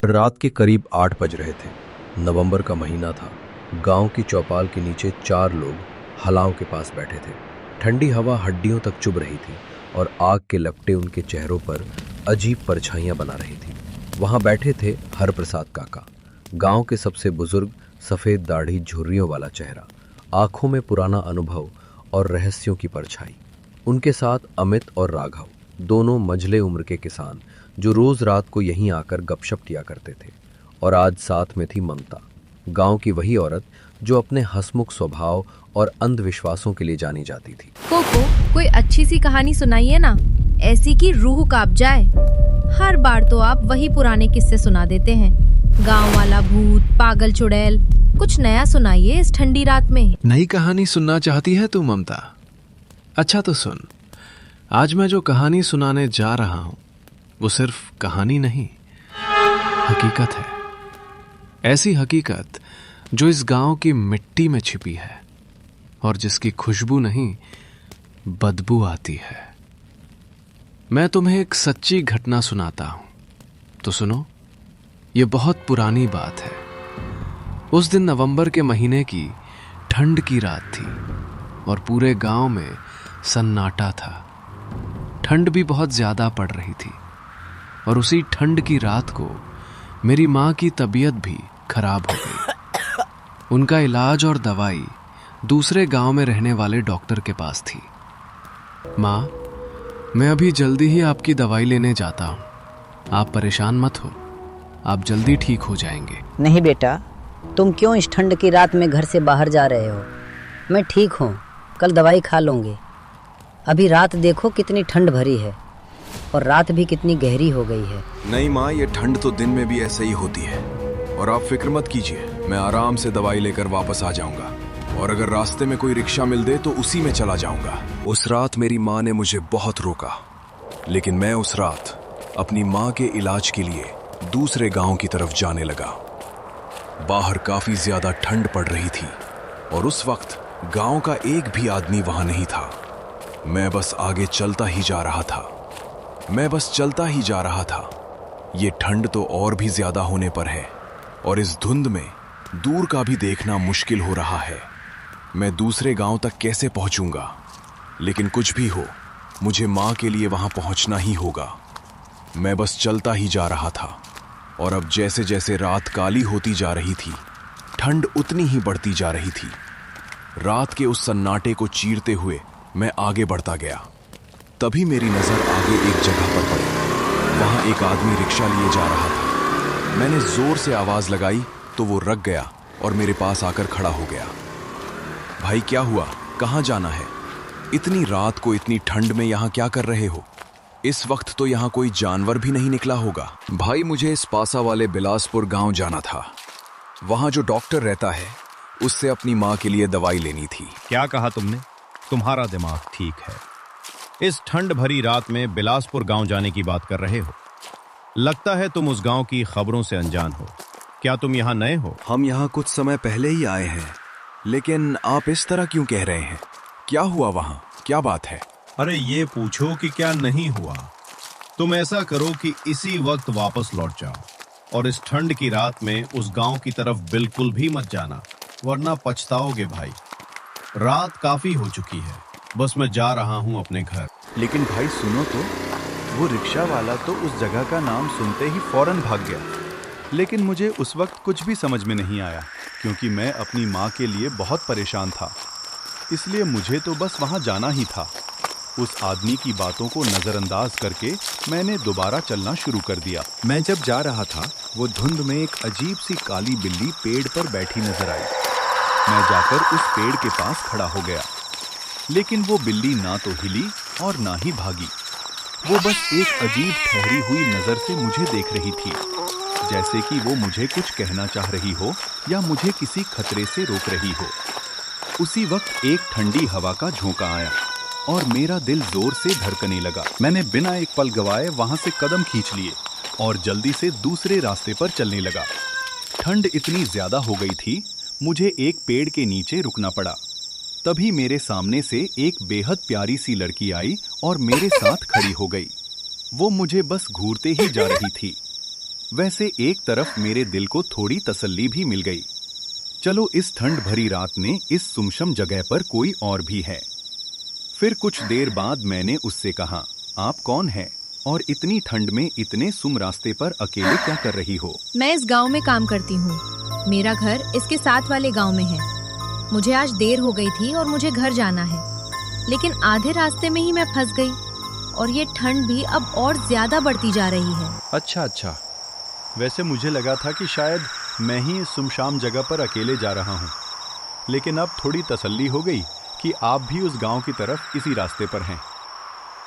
रात के करीब 8 बज रहे थे। नवंबर का महीना था। गांव की चौपाल के नीचे 4 लोग हलाव के पास बैठे थे। ठंडी हवा हड्डियों तक चुभ रही थी और आग के लपटे उनके चेहरों पर अजीब परछाइयां बना रही थी। वहां बैठे थे हरप्रसाद काका, गांव के सबसे बुजुर्ग, सफेद दाढ़ी, झुर्रियों वाला चेहरा, आंखों में पुराना अनुभव और रहस्यों की परछाई। उनके साथ अमित और राघव, दोनों मझले उम्र के किसान जो रोज रात को यहीं आकर गपशप किया करते थे। और आज साथ में थी ममता, गांव की वही औरत जो अपने हंसमुख स्वभाव और अंधविश्वासों के लिए जानी जाती थी। कोको, कोई अच्छी सी कहानी सुनाइए ना, ऐसी कि रूह कांप जाए। हर बार तो आप वही पुराने किस्से सुना देते हैं, गांव वाला भूत, पागल चुड़ैल। कुछ नया सुनाइए इस ठंडी रात में। नई कहानी सुनना चाहती है तू ममता? अच्छा तो सुन, आज मैं जो कहानी सुनाने जा रहा हूं वो सिर्फ कहानी नहीं, हकीकत है। ऐसी हकीकत जो इस गांव की मिट्टी में छिपी है और जिसकी खुशबू नहीं, बदबू आती है। मैं तुम्हें एक सच्ची घटना सुनाता हूं, तो सुनो। ये बहुत पुरानी बात है। उस दिन नवंबर के महीने की ठंड की रात थी और पूरे गांव में सन्नाटा था। ठंड भी बहुत ज्यादा पड़ रही थी और उसी ठंड की रात को मेरी माँ की तबीयत भी खराब हो गई। उनका इलाज और दवाई दूसरे गांव में रहने वाले डॉक्टर के पास थी। माँ, मैं अभी जल्दी ही आपकी दवाई लेने जाता हूँ, आप परेशान मत हो, आप जल्दी ठीक हो जाएंगे। नहीं बेटा, तुम क्यों इस ठंड की रात में घर से बाहर जा रहे हो? मैं ठीक हूँ, कल दवाई खा लूँगी। अभी रात देखो कितनी ठंड भरी है और रात भी कितनी गहरी हो गई है। नहीं माँ, ये ठंड तो दिन में भी ऐसे ही होती है और आप फिक्र मत कीजिए, मैं आराम से दवाई लेकर वापस आ जाऊंगा और अगर रास्ते में कोई रिक्शा मिल दे तो उसी में चला जाऊंगा। उस रात मेरी माँ ने मुझे बहुत रोका, लेकिन मैं उस रात अपनी माँ के इलाज के लिए दूसरे गांव की तरफ जाने लगा। बाहर काफी ज्यादा ठंड पड़ रही थी और उस वक्त गांव का एक भी आदमी वहां नहीं था। मैं बस आगे चलता ही जा रहा था। ये ठंड तो और भी ज्यादा होने पर है और इस धुंध में दूर का भी देखना मुश्किल हो रहा है। मैं दूसरे गांव तक कैसे पहुंचूंगा? लेकिन कुछ भी हो, मुझे माँ के लिए वहां पहुंचना ही होगा। मैं बस चलता ही जा रहा था और अब जैसे जैसे रात काली होती जा रही थी, ठंड उतनी ही बढ़ती जा रही थी। रात के उस सन्नाटे को चीरते हुए मैं आगे बढ़ता गया। तभी मेरी नजर आगे एक जगह पर पड़ी। वहां एक आदमी रिक्शा लिए जा रहा था। मैंने जोर से आवाज लगाई तो वो रुक गया और मेरे पास आकर खड़ा हो गया। भाई क्या हुआ? कहाँ जाना है? इतनी रात को इतनी ठंड में यहाँ क्या कर रहे हो? इस वक्त तो यहाँ कोई जानवर भी नहीं निकला होगा। भाई, मुझे इस पासा वाले बिलासपुर गांव जाना था। वहां जो डॉक्टर रहता है उससे अपनी माँ के लिए दवाई लेनी थी। क्या कहा तुमने? तुम्हारा दिमाग ठीक है। इस ठंड भरी रात में बिलासपुर गांव जाने की बात कर रहे हो। लगता है तुम उस गांव की खबरों से अनजान हो। क्या तुम यहाँ नए हो? हम यहाँ कुछ समय पहले ही आए हैं, लेकिन आप इस तरह क्यों कह रहे हैं? क्या हुआ वहाँ? क्या बात है? अरे ये पूछो कि क्या नहीं हुआ। तुम ऐसा करो कि इसी वक्त वापस लौट जाओ और इस ठंड की रात में उस गांव की तरफ बिल्कुल भी मत जाना, वरना पछताओगे भाई। रात काफी हो चुकी है, बस मैं जा रहा हूँ अपने घर। लेकिन भाई सुनो तो, वो रिक्शा वाला तो उस जगह का नाम सुनते ही फौरन भाग गया। लेकिन मुझे उस वक्त कुछ भी समझ में नहीं आया, क्योंकि मैं अपनी माँ के लिए बहुत परेशान था। इसलिए मुझे तो बस वहाँ जाना ही था। उस आदमी की बातों को नज़रअंदाज करके मैंने दोबारा चलना शुरू कर दिया। मैं जब जा रहा था, वो धुंध में एक अजीब सी काली बिल्ली पेड़ पर बैठी नजर आई। मैं जाकर उस पेड़ के पास खड़ा हो गया, लेकिन वो बिल्ली ना तो हिली और ना ही भागी। वो बस एक अजीब ठहरी हुई नजर से मुझे देख रही थी, जैसे कि वो मुझे कुछ कहना चाह रही हो या मुझे किसी खतरे से रोक रही हो। उसी वक्त एक ठंडी हवा का झोंका आया और मेरा दिल जोर से धड़कने लगा। मैंने बिना एक पल गवाए वहां से कदम खींच लिए और जल्दी से दूसरे रास्ते पर चलने लगा। ठंड इतनी ज्यादा हो गई थी, मुझे एक पेड़ के नीचे रुकना पड़ा। तभी मेरे सामने से एक बेहद प्यारी सी लड़की आई और मेरे साथ खड़ी हो गई। वो मुझे बस घूरते ही जा रही थी। वैसे एक तरफ मेरे दिल को थोड़ी तसल्ली भी मिल गई। चलो इस ठंड भरी रात में इस सुमशम जगह पर कोई और भी है। फिर कुछ देर बाद मैंने उससे कहा, आप कौन हैं और इतनी ठंड में इतने सुम रास्ते पर अकेले क्या कर रही हो? मैं इस गांव में काम करती हूँ। मेरा घर इसके साथ वाले गांव में है। मुझे आज देर हो गई थी और मुझे घर जाना है, लेकिन आधे रास्ते में ही मैं फंस गई और ये ठंड भी अब और ज्यादा बढ़ती जा रही है। अच्छा, वैसे मुझे लगा था कि शायद मैं ही इस सुमशाम जगह पर अकेले जा रहा हूँ, लेकिन अब थोड़ी तसल्ली हो गई कि आप भी उस गांव की तरफ इसी रास्ते पर हैं।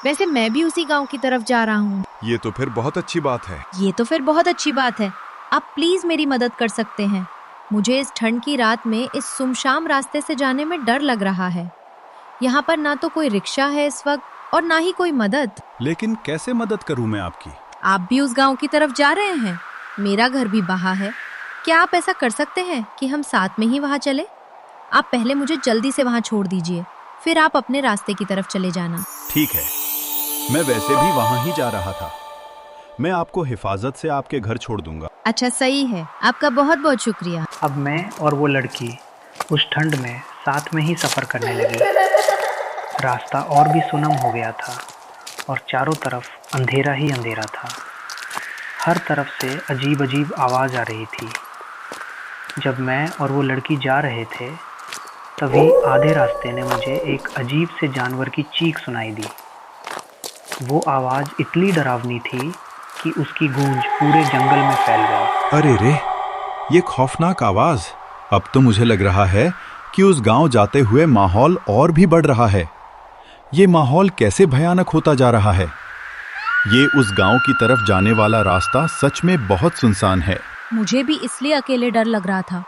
वैसे मैं भी उसी गांव की तरफ जा रहा हूँ। ये तो फिर बहुत अच्छी बात है। ये तो फिर बहुत अच्छी बात है। आप प्लीज मेरी मदद कर सकते हैं। मुझे इस ठंड की रात में इस सुमशाम रास्ते से जाने में डर लग रहा है। यहाँ पर ना तो कोई रिक्शा है इस वक्त और ना ही कोई मदद। लेकिन कैसे मदद करूँ मैं आपकी? आप भी उस गांव की तरफ जा रहे हैं, मेरा घर भी वहाँ है। क्या आप ऐसा कर सकते हैं कि हम साथ में ही वहाँ चले? आप पहले मुझे जल्दी से वहाँ छोड़ दीजिए, फिर आप अपने रास्ते की तरफ चले जाना। ठीक है, मैं वैसे भी वहाँ ही जा रहा था। मैं आपको हिफाजत से आपके घर छोड़ दूंगा। अच्छा, सही है। आपका बहुत बहुत शुक्रिया। अब मैं और वो लड़की उस ठंड में साथ में ही सफ़र करने लगी। रास्ता और भी सुनम हो गया था और चारों तरफ अंधेरा ही अंधेरा था। हर तरफ से अजीब अजीब आवाज़ आ रही थी। जब मैं और वो लड़की जा रहे थे, तभी आधे रास्ते ने मुझे एक अजीब से जानवर की चीख सुनाई दी। वो आवाज़ इतनी डरावनी थी कि उसकी गूंज पूरे जंगल में फैल गई। अरे रे, ये खौफनाक आवाज़! अब तो मुझे लग रहा है कि उस गांव जाते हुए माहौल और भी बढ़ रहा है। ये माहौल कैसे भयानक होता जा रहा है। ये उस गांव की तरफ जाने वाला रास्ता सच में बहुत सुनसान है। मुझे भी इसलिए अकेले डर लग रहा था,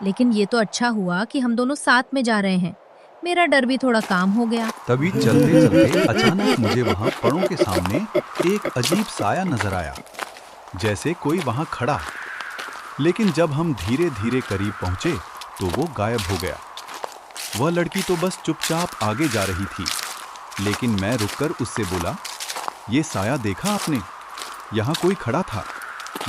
लेकिन ये तो अच्छा हुआ कि हम दोनों साथ में जा रहे हैं। मेरा डर भी थोड़ा काम हो गया। तभी चलते चलते अचानक मुझे वहां पड़ों के सामने एक अजीब साया नजर आया, जैसे कोई वहां खड़ा। लेकिन जब हम धीरे धीरे करीब पहुंचे तो वो गायब हो गया। वह लड़की तो बस चुपचाप आगे जा रही थी, लेकिन मैं रुककर उससे बोला, ये साया देखा आपने? यहाँ कोई खड़ा था,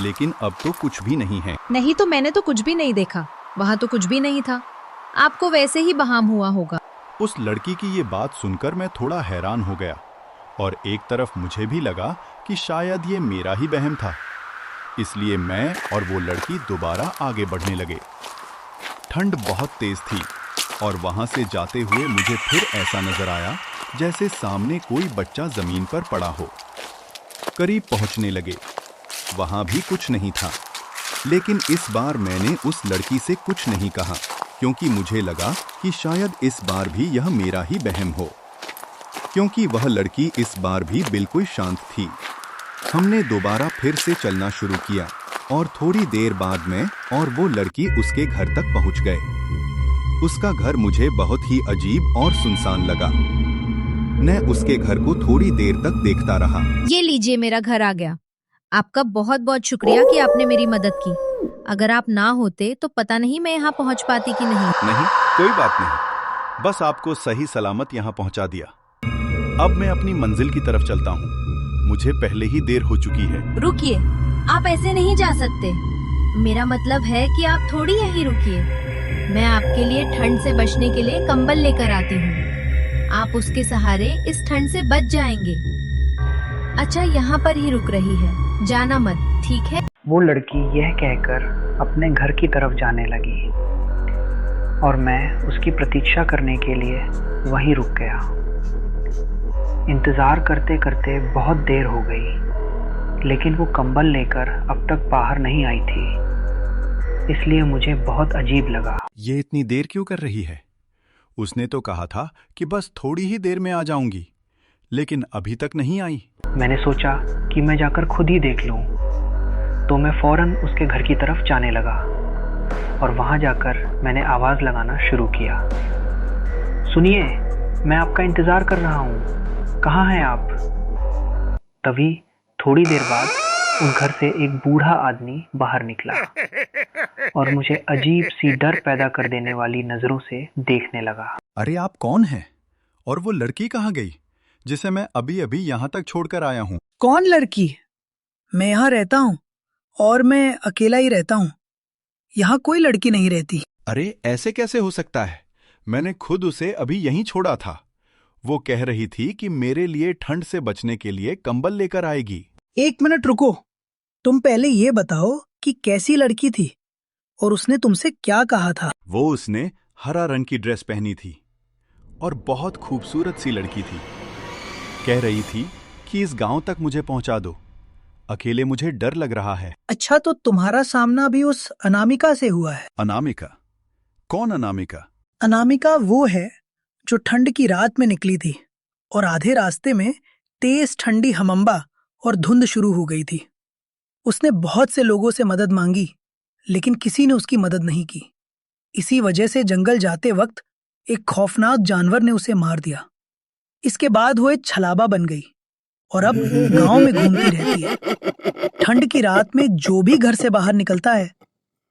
लेकिन अब तो कुछ भी नहीं है। नहीं तो मैंने तो कुछ भी नहीं देखा। वहाँ तो कुछ भी नहीं था। आपको वैसे ही बहाम हुआ होगा। उस लड़की की ये बात सुनकर मैं थोड़ा हैरान हो गया और एक तरफ मुझे भी लगा कि शायद ये मेरा ही वहम था। इसलिए मैं और वो लड़की दोबारा आगे बढ़ने लगे। ठंड बहुत तेज थी और वहां से जाते हुए मुझे फिर ऐसा नजर आया जैसे सामने कोई बच्चा जमीन पर पड़ा हो। करीब पहुंचने लगे, वहां भी कुछ नहीं था। लेकिन इस बार मैंने उस लड़की से कुछ नहीं कहा, क्योंकि मुझे लगा कि शायद इस बार भी यह मेरा ही वहम हो, क्योंकि वह लड़की इस बार भी बिल्कुल शांत थी। हमने दोबारा फिर से चलना शुरू किया और थोड़ी देर बाद मैं और वो लड़की उसके घर तक पहुंच गए। उसका घर मुझे बहुत ही अजीब और सुनसान लगा। मैं उसके घर को थोड़ी देर तक देखता रहा। ये लीजिए, मेरा घर आ गया। आपका बहुत बहुत शुक्रिया कि आपने मेरी मदद की। अगर आप ना होते तो पता नहीं मैं यहाँ पहुँच पाती कि नहीं। नहीं, कोई बात नहीं, बस आपको सही सलामत यहाँ पहुँचा दिया। अब मैं अपनी मंजिल की तरफ चलता हूँ, मुझे पहले ही देर हो चुकी है। रुकिए, आप ऐसे नहीं जा सकते। मेरा मतलब है कि आप थोड़ी यहीं रुकिए। मैं आपके लिए ठंड से बचने के लिए कंबल लेकर आती हूँ। आप उसके सहारे इस ठंड से बच जाएंगे। अच्छा, यहाँ पर ही रुक रही है, जाना मत, ठीक है? वो लड़की यह कहकर अपने घर की तरफ जाने लगी और मैं उसकी प्रतीक्षा करने के लिए वहीं रुक गया। इंतज़ार करते करते बहुत देर हो गई, लेकिन वो कंबल लेकर अब तक बाहर नहीं आई थी। इसलिए मुझे बहुत अजीब लगा। ये इतनी देर क्यों कर रही है? उसने तो कहा था कि बस थोड़ी ही देर में आ जाऊंगी, लेकिन अभी तक नहीं आई। मैंने सोचा कि मैं जाकर खुद ही देख लूं, तो मैं फौरन उसके घर की तरफ जाने लगा और वहां जाकर मैंने आवाज़ लगाना शुरू किया। सुनिए, मैं आपका इंतज़ार कर रहा हूँ, कहाँ हैं आप? तभी थोड़ी देर बाद उस घर से एक बूढ़ा आदमी बाहर निकला और मुझे अजीब सी डर पैदा कर देने वाली नज़रों से देखने लगा। अरे आप कौन हैं? और वो लड़की कहाँ गई जिसे मैं अभी अभी यहाँ तक छोड़कर आया हूँ? कौन लड़की? मैं यहाँ रहता हूँ और मैं अकेला ही रहता हूँ। यहाँ कोई लड़की नहीं रहती। अरे ऐसे कैसे हो सकता है? मैंने खुद उसे अभी यहीं छोड़ा था। वो कह रही थी कि मेरे लिए ठंड से बचने के लिए कंबल लेकर आएगी। 1 मिनट रुको, तुम पहले ये बताओ कि कैसी लड़की थी और उसने तुमसे क्या कहा था? वो उसने हरा रंग की ड्रेस पहनी थी और बहुत खूबसूरत सी लड़की थी। कह रही थी कि इस गांव तक मुझे पहुंचा दो, अकेले मुझे डर लग रहा है। अच्छा, तो तुम्हारा सामना भी उस अनामिका से हुआ है? अनामिका? कौन अनामिका? अनामिका वो है जो ठंड की रात में निकली थी और आधे रास्ते में तेज ठंडी हमंबा और धुंध शुरू हो गई थी। उसने बहुत से लोगों से मदद मांगी, लेकिन किसी ने उसकी मदद नहीं की। इसी वजह से जंगल जाते वक्त एक खौफनाक जानवर ने उसे मार दिया। इसके बाद वो एक छलाबा बन गई और अब गांव में घूमती रहती है। ठंड की रात में जो भी घर से बाहर निकलता है,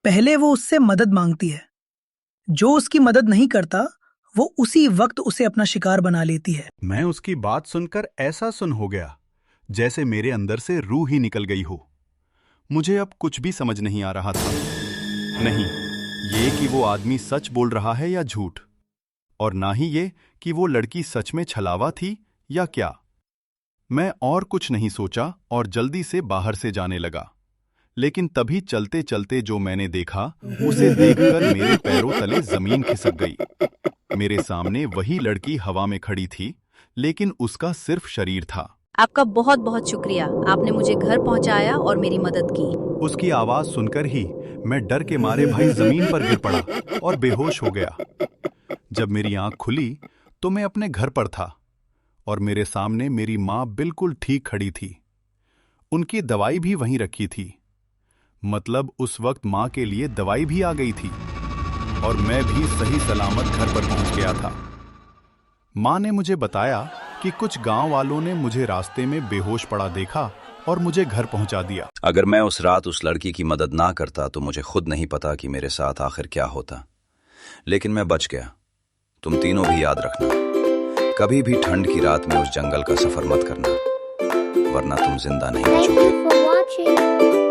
पहले वो उससे मदद मांगती है। जो उसकी मदद नहीं करता, वो उसी वक्त उसे अपना शिकार बना लेती है। मैं उसकी बात सुनकर ऐसा सुन हो गया जैसे मेरे अंदर से रूह ही निकल गई हो। मुझे अब कुछ भी समझ नहीं आ रहा था। नहीं, ये कि वो आदमी सच बोल रहा है या झूठ, और ना ही ये कि वो लड़की सच में छलावा थी या क्या। मैं और कुछ नहीं सोचा और जल्दी से बाहर से जाने लगा। लेकिन तभी चलते चलते जो मैंने देखा, उसे देखकर मेरे पैरों तले जमीन खिसक गई। मेरे सामने वही लड़की हवा में खड़ी थी, लेकिन उसका सिर्फ शरीर था। आपका बहुत बहुत शुक्रिया, आपने मुझे घर पहुंचाया और मेरी मदद की। उसकी आवाज सुनकर ही मैं डर के मारे भाई जमीन पर गिर पड़ा और बेहोश हो गया। जब मेरी आंख खुली तो मैं अपने घर पर था और मेरे सामने मेरी माँ बिल्कुल ठीक खड़ी थी। उनकी दवाई भी वहीं रखी थी। मतलब उस वक्त माँ के लिए दवाई भी आ गई थी और मैं भी सही सलामत घर पर पहुंच गया था। माँ ने मुझे बताया कि कुछ गांव वालों ने मुझे रास्ते में बेहोश पड़ा देखा और मुझे घर पहुंचा दिया। अगर मैं उस रात उस लड़की की मदद ना करता तो मुझे खुद नहीं पता कि मेरे साथ आखिर क्या होता, लेकिन मैं बच गया। तुम तीनों भी याद रखना, कभी भी ठंड की रात में उस जंगल का सफर मत करना, वरना तुम जिंदा नहीं बचोगे।